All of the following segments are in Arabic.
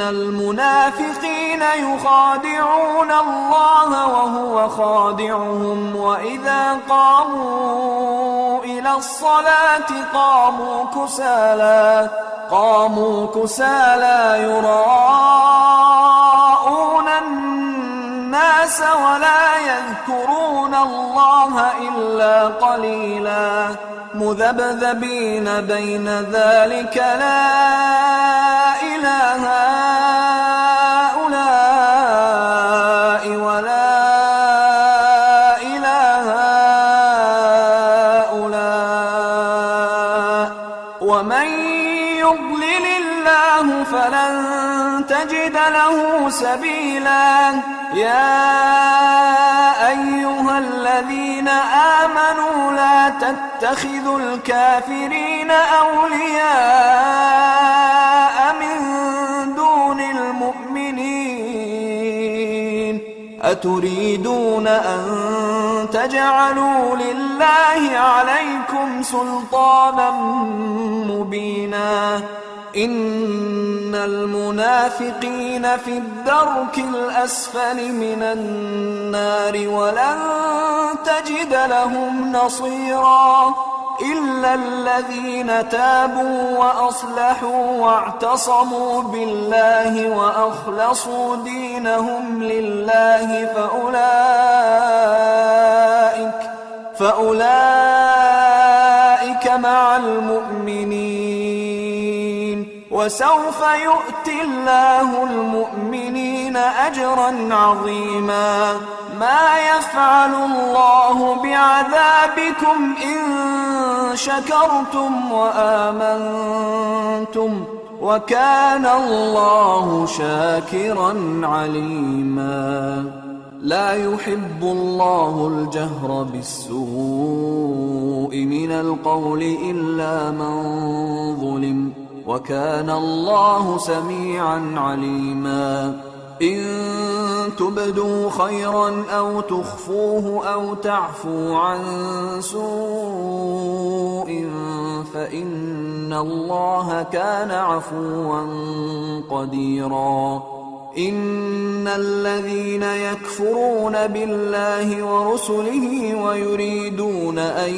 المنافقين يخادعون الله وهو خادعهم وإذا قاموا إلى الصلاة قاموا كسالى يراءون الناس ولا يذكرون الله إلا قليلا مذبذبين بين ذلك لا إله هؤلاء ولا إله هؤلاء ومن يضلل الله فلن تجد له سبيلا يا أيها الذين آمنوا لا تتخذوا الكافرين أولياء من دون المؤمنين أتريدون أن تجعلوا لله عليكم سلطانا مبينا إن المنافقين في الدرك الأسفل من النار ولن تجد لهم نصيرا إلا الذين تابوا وأصلحوا واعتصموا بالله وأخلصوا دينهم لله فأولئك مع المؤمنين وسوف يؤتي الله المؤمنين أجرا عظيما ما يفعل الله بعذابكم إن شكرتم وآمنتم وكان الله شاكرا عليما لا يحب الله الجهر بالسوء من القول إلا من ظلم وكان الله سميعا عليما إن تبدوا خيرا أو تخفوه أو تعفو عن سوء فإن الله كان عفوا قديرا إن الذين يكفرون بالله ورسله ويريدون أن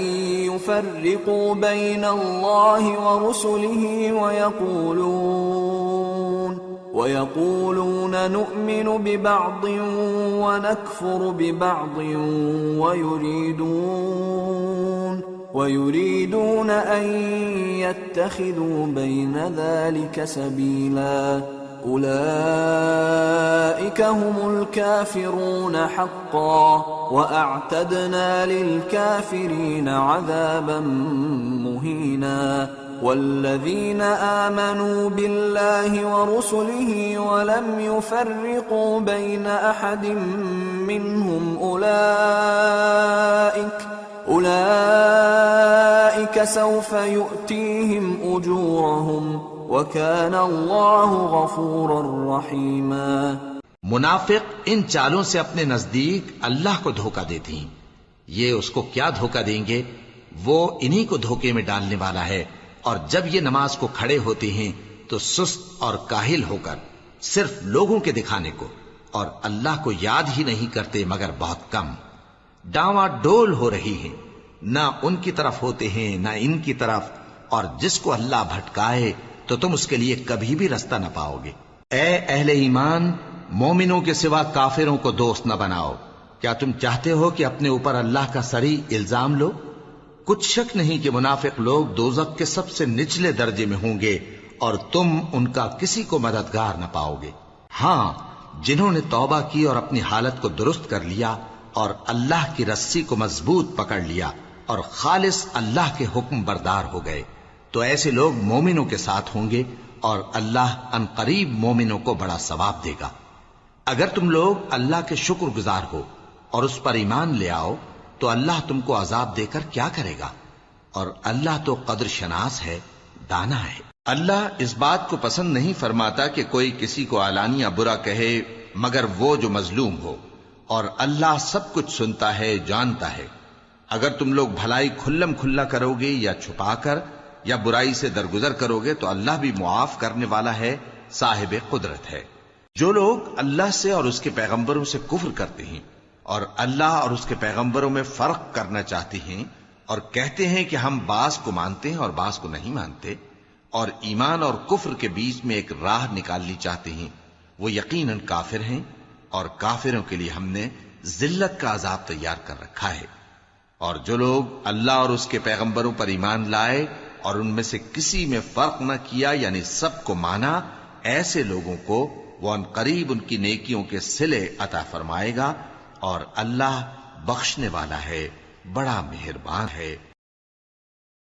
يفرقوا بين الله ورسله ويقولون نؤمن ببعض ونكفر ببعض ويريدون أن يتخذوا بين ذلك سبيلا أولئك هم الكافرون حقا وأعتدنا للكافرين عذابا مهينا والذين آمنوا بالله ورسله ولم يفرقوا بين أحد منهم أولئك سوف يؤتيهم أجورهم وكان الله غفورا رحيما मुनाफिक इन चालों से अपने नजदीक अल्लाह को धोखा देती हैं। ये उसको क्या धोखा देंगे, वो इन्हीं को धोखे में डालने वाला है। और जब ये नमाज को खड़े होते हैं तो सुस्त और काहिल होकर सिर्फ लोगों के दिखाने को और अल्लाह को याद ही नहीं करते मगर बहुत कम। डावाडोल हो रही है, ना उनकी तरफ होते हैं ना इनकी तरफ, और जिसको अल्लाह भटकाए तो तुम उसके लिए कभी भी रास्ता न पाओगे। ए अहले ईमान, मोमिनों के सिवा काफिरों को दोस्त न बनाओ। क्या तुम चाहते हो कि अपने ऊपर अल्लाह का सरी इल्जाम लो? कुछ शक नहीं कि मुनाफिक लोग दोज़ख के सबसे निचले दर्जे में होंगे और तुम उनका किसी को मददगार न पाओगे। हां, जिन्होंने तौबा की और अपनी हालत को दुरुस्त कर लिया और अल्लाह की रस्सी को मजबूत पकड़ लिया और खालिस अल्लाह के हुक्म बरदार हो गए, तो ऐसे लोग मोमिनों के साथ होंगे और अल्लाह अनकरीब मोमिनों को बड़ा सवाब देगा। अगर तुम लोग अल्लाह के शुक्रगुजार हो और उस पर ईमान ले आओ तो अल्लाह तुमको अजाब देकर क्या करेगा, और अल्लाह तो कद्र शनास है, दाना है। अल्लाह इस बात को पसंद नहीं फरमाता कि कोई किसी को आलानिया बुरा कहे मगर वो जो मजलूम हो, और अल्लाह सब कुछ सुनता है, जानता है। अगर तुम लोग भलाई खुल्लम खुल्ला करोगे या छुपाकर या बुराई से दरगुजर करोगे तो अल्लाह भी मुआफ करने वाला है صاحب قدرت ہے۔ جو لوگ اللہ سے اور اس کے پیغمبروں سے کفر کرتے ہیں اور اللہ اور اس کے پیغمبروں میں فرق کرنا چاہتے ہیں اور کہتے ہیں کہ ہم بعض کو مانتے ہیں اور بعض کو نہیں مانتے، اور ایمان اور کفر کے بیچ میں ایک راہ نکالنی چاہتے ہیں، وہ یقیناً کافر ہیں، اور کافروں کے لیے ہم نے ذلت کا عذاب تیار کر رکھا ہے۔ اور جو لوگ اللہ اور اس کے پیغمبروں پر ایمان لائے اور ان میں سے کسی میں فرق نہ کیا، یعنی سب کو مانا، ایسے لوگوں کو وہ ان قریب ان کی نیکیوں کے صلے عطا فرمائے گا، اور اللہ بخشنے والا ہے، بڑا مہربان ہے۔